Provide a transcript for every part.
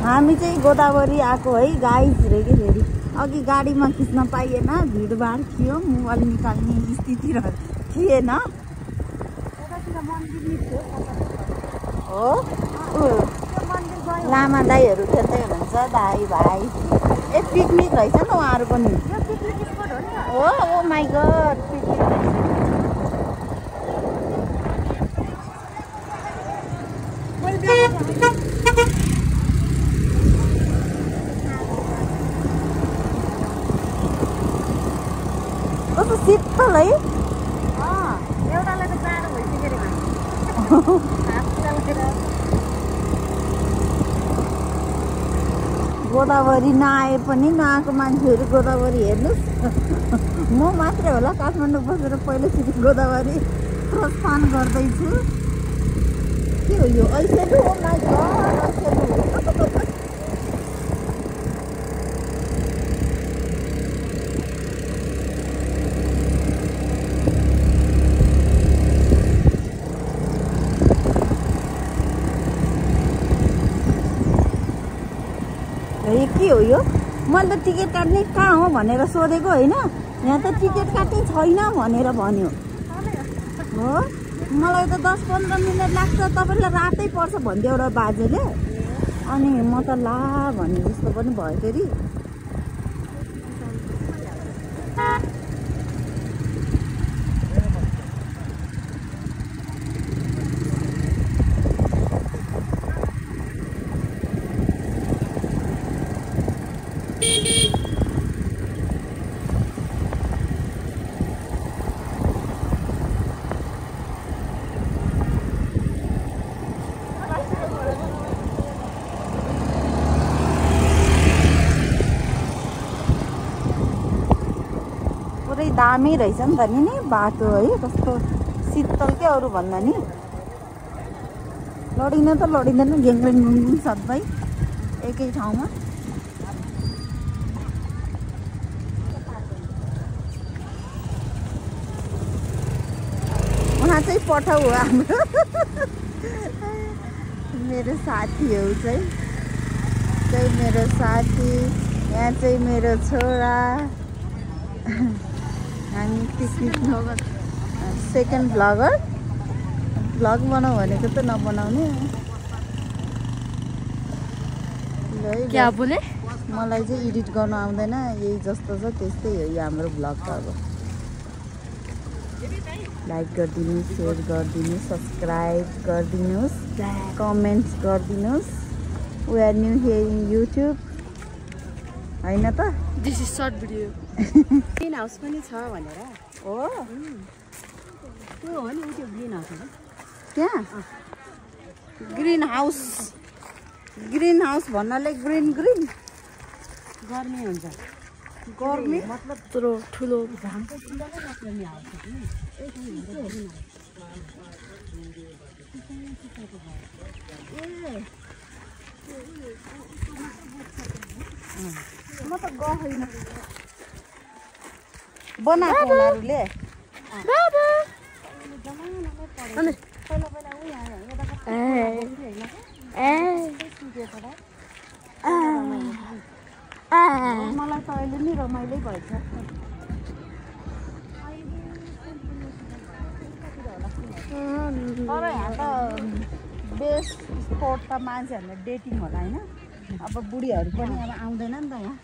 हामी चाहिँ गोदावरी आएको है गाइज रे के फेरि अघि गाडीमा खिच्न पाइएन भिडभाड थियो मोबाइल निकाल्ने स्थिति थिएन हो लामा दाईहरू खेल्दै हुनुहुन्छ दाई भाइ ए पिकनिक रहेछ नि उहाँहरू पनि हो ओ माई गड पिकनिक कस्तो शीतल है एउटालाई त जाडो भइसक्यो गोदावरी नआए पनि नआएको मान्छेहरू गोदावरी हेर्नुहोस् म मात्रै होला काठमाडौँ बसेर पहिलोचोटि गोदावरी प्रस्थान गर्दैछु के हो यो ऐसेलु हो माई गड ऐसेलु के हो यो मैले त टिकट काट्ने कहाँ हो भनेर सोधेको होइन यहाँ त टिकट काट्ने छैन भनेर भन्यो हो मलाई त 10-15 मिनट लाग्छ तपाईँलाई रातै पर्छ भन्थ्यो एउटा बाजेले अनि म त ला भन्ने जस्तो पनि भयो फेरि दामी रहेछ नि त नि बाटो है कस्तो शीतल के अरू भन्दा नि लडिँदैन गेङलेङ गुङगुङ सबै एकै ठाउँमा उहाँ चाहिँ पठाउ हो हाम्रो मेरो साथीहरू चाहिँ मेरो साथी यहाँ चाहिँ मेरो छोरा हामी पिकनिक सेकेन्ड भ्लग बनाऊ भनेको त नबनाउने क्या बोले मलाई चाहिँ एडिट गर्न आउँदैन यही जस्तो छ त्यस्तै हो यो हाम्रो भ्लग त अब लाइक गरिदिनुहोस् सेयर गरिदिनुहोस् सब्सक्राइब गरिदिनुहोस् कमेन्ट्स गरिदिनुहोस् we are new here in YouTube होइन त this is short video greenhouse पनि छ भनेर हो त्यो हो नि त्यो ग्रीन हाउस हो त्यहाँ ग्रीन हाउस भन्नाले ग्रीन गर्मी हुन्छ गर्मी मतलब त्यत्रो ठुलो घामको सुन्दर लाग्ने हाउस म त गएन बनाएको उनीहरूले मलाई त अहिले नि रमाइलो भएछ तर यहाँ त बेस्ट स्पोट त मान्छेहरूले डेटिङ होला होइन अब बुढीहरू पनि अब आउँदैन नि त यहाँ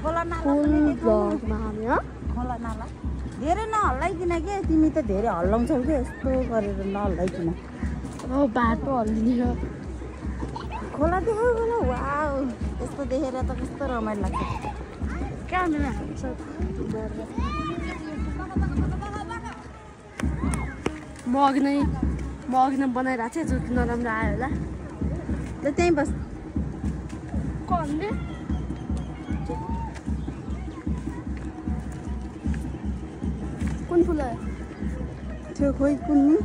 खोला नाला धेरै नहल्लाइकिन के तिमी त धेरै हल्लाउँछौ कि यस्तो गरेर नहल्लाइकिन बाटो हल्लिन्छ खोला देख्यो खोला वाउ यस्तो देखेर त कस्तो रमाइलो लाग्छ म अघि नै बनाइरहेको थिएँ जो नराम्रो आयो होला ल त्यहीँ बस कसले कुन फुल थियो खोइ कुन नि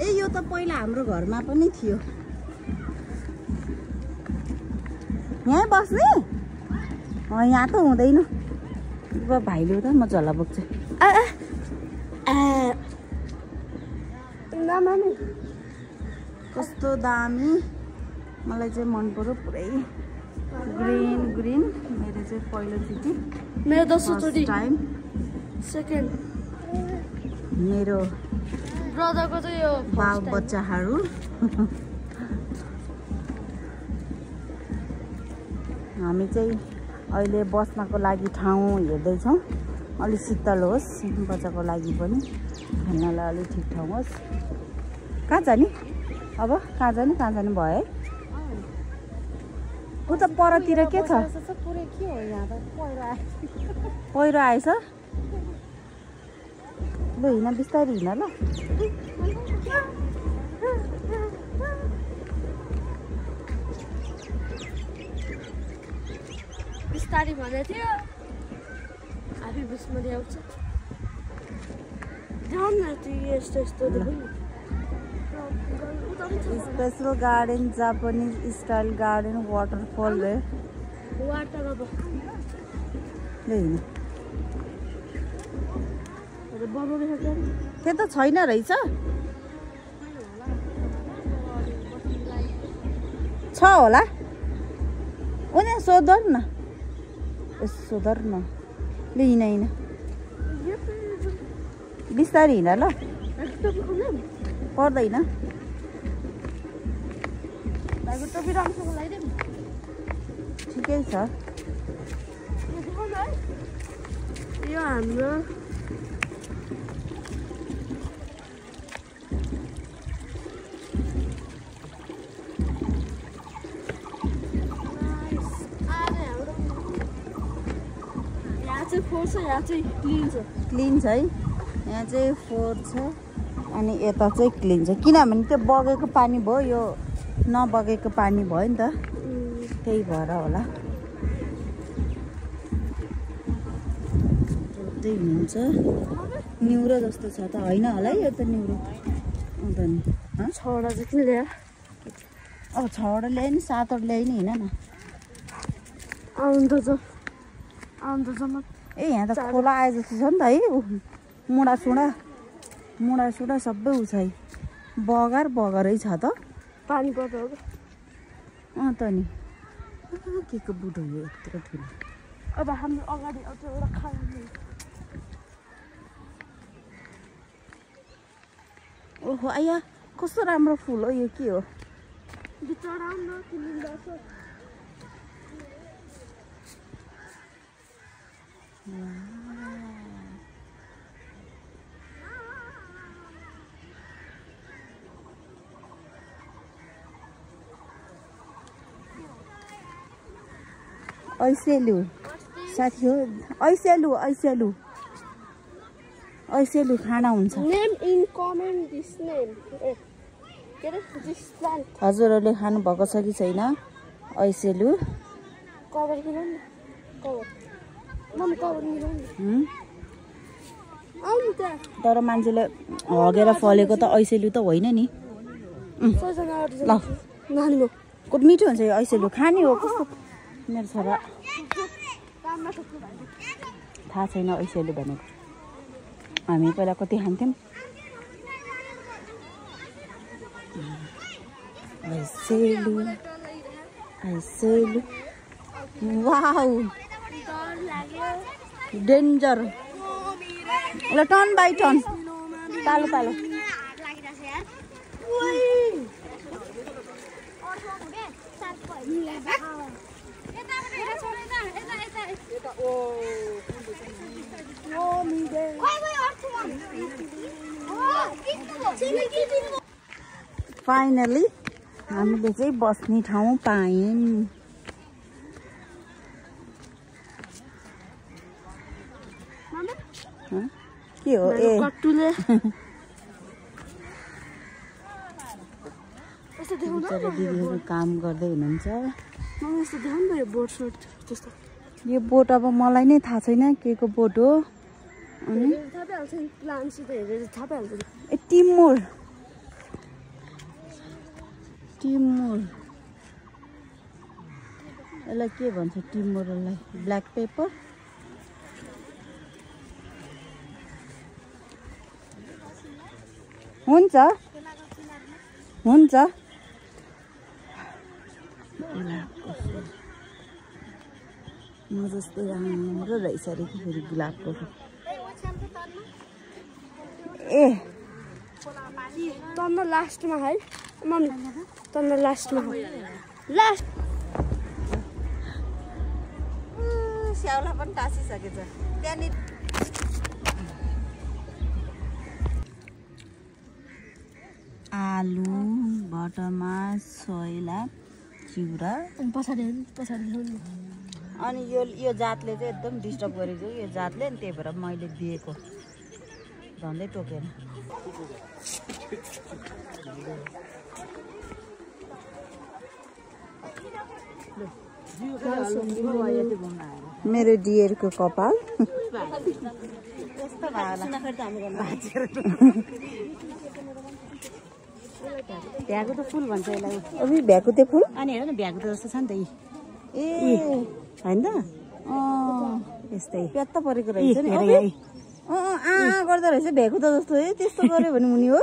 ए यो त पहिला हाम्रो घरमा पनि थियो यहाँ बस्ने यहाँ त हुँदैन भाइले त म झल्ला बोक्छु कस्तो दामी मलाई चाहिँ मन पर्यो पुरै ग्रीन ग्रीन मेरो चाहिँ पहिलोचोटि मेरो दोस्रोचोटि टाइम सेकेन्ड मेरो ब्रदरको चाहिँ यो बाउ बच्चाहरू हामी चाहिँ अहिले बस्नको लागि ठाउँ हेर्दैछौँ अलि शीतल होस् बच्चाको लागि पनि खेल्नलाई अलि ठिक ठाउँ होस् कहाँ जाने अब कहाँ जाने भयो है उता परतिर के छ पहिरो आएछ ल हिँड बिस्तारै हिँड ल बिस्तारै भनेको थियो आफै बिचमा ल्याउँछ ध्यान न त्यो यस्तो यस्तो special garden Japanese style garden waterfall रे वाटर अब ल हिँड त्यो त छैन रहेछ छ होला उनीहरू सोधर न सोधर न ल हिँड बिस्तारै हिँड ल पर्दैन टोपी राम्रोसँग लगाइदिउँ ठिकै छ यो हाम्रो फोर छ यहाँ चाहिँ क्लिन छ है यहाँ चाहिँ फोर छ अनि यता चाहिँ क्लिन छ किनभने त्यो बगेको पानी भयो यो नबगेको पानी भयो नि त त्यही भएर होला त्यही हुन्छ निउरो जस्तो छ त होइन होला है यो त निउरो अन्त नि छवटा चाहिँ किन ल्यायो अब 6वटा ल्यायो नि 7वटा ल्यायो नि हिँड न आउनु त ए यहाँ त खोला आए जस्तो छ नि त है मुढासुडा सबै उ छ है बगरै छ त पानी पर्छ त नि के को बुढो हो यत्रो ठुलो अब हाम्रो अगाडि आउँछ एउटा खाना ओहो आया कस्तो राम्रो फुल हो यो के हो ऐसेलु साथी हो ऐसेलु खाना हुन्छ name in comment this name के रे दिस प्लान्ट हजुरहरूले खानु भएको छ कि छैन ऐसेलु कभर किन नि कभर मम्मी कभर मिलाउनु आउनु त तर मान्छेले हगेर फलेको त ऐसेलु त होइन नि ल नानीको को मिठो हुन्छ यो ऐसेलु खाने हो कस्तो मेरो छोरा थाहा छैन ऐसेलु भनेको हामी पहिला कति खान्थ्यौँ ऐसेलु वाउ डेन्जर ल टर्न बाई टर्न पालो फाइनली हामीले चाहिँ बस्ने ठाउँ पायौँ के हो ए कट्टुले दिदीहरू काम गर्दै हुनुहुन्छ त्यस्तो यो बोट अब मलाई नै थाहा छैन के को बोट हो अनि ए टिमुर यसलाई के भन्छ टिमुरलाई ब्ल्याक पेपर हुन्छ हुन्छ म जस्तै राम्रो रहेछ अरे कि फेरि गुलाबको फुल ए तन्द लास्टमा है मम्मी तन्द लास्टमा लास्ट स्याउला पनि टाँसिसकेछ त्यहाँनिर आलु भटमास सोइला चिउरा पछाडि अनि यो जातले चाहिँ एकदम डिस्टर्ब गरेको यो जातले अनि त्यही भएर मैले दिएको झन्डै टोकेन मेरो डियरको कपाल भ्यागुते फुल भन्छ यसलाई अभी भ्याकुते फुल अनि हेर न भ्यागुते जस्तो छ नि त ए होइन त यस्तै प्यात्त परेको रहेछ नि गर्दो रहेछ भ्याकुता जस्तो है त्यस्तो गर्यो भने मुनि हो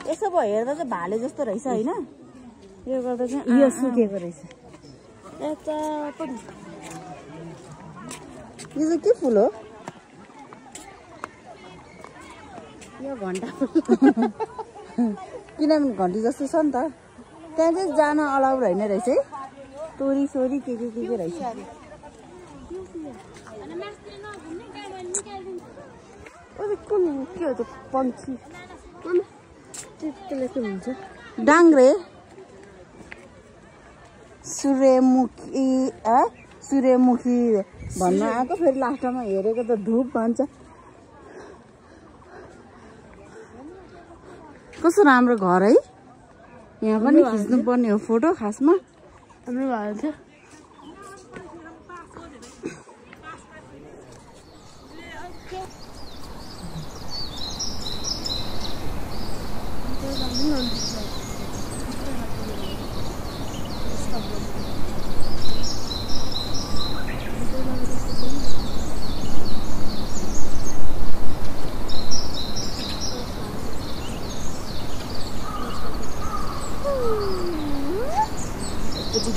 यसो भयो हेर्दा चाहिँ भाले जस्तो रहेछ होइन यो गर्दा चाहिँ यो सुकेको रहेछ यो चाहिँ के फुल हो यो घन्टा किनभने घन्टी जस्तो छ नि त त्यहाँ चाहिँ जान अलाउ होइन रहेछ है तोरी सोरी के रहेछ कुन के हो त्यो पङ्खी त्यसलाई के भन्छ डाङ्ग्रे सूर्यमुखी भन्न आएको फेरि लास्टमा हेरेको त धुप भन्छ कस्तो राम्रो घर है यहाँ पनि खिच्नु पर्ने हो फोटो खासमा हाम्रो भएको थियो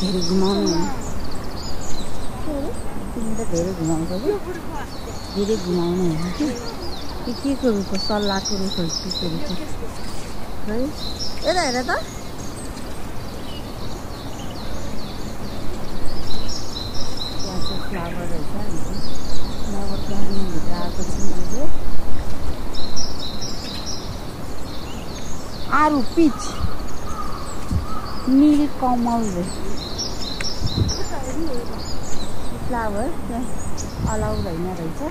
धेरै घुमाउनु तिमी त धेरै घुमाउँछ कि धेरै घुमाउनु होइन कि के रुख सल्लाहको रुख के रुख है यता हेर त त्यहाँ चाहिँ फ्लावर रहेछ फ्लावर गार्डनभित्र आएको छु मैले आरु पिच नील कमल फ्लावर त्यहाँ अलाउ होइन रहेछ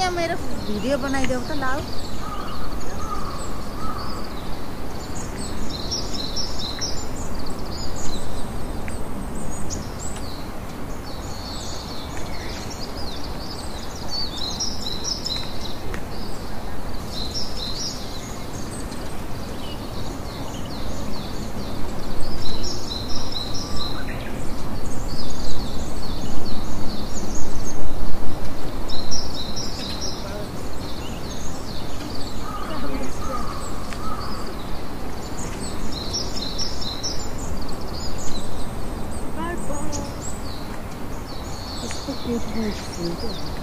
यहाँ मेरो भिडियो बनाइदेऊ त लाऊ Beautiful.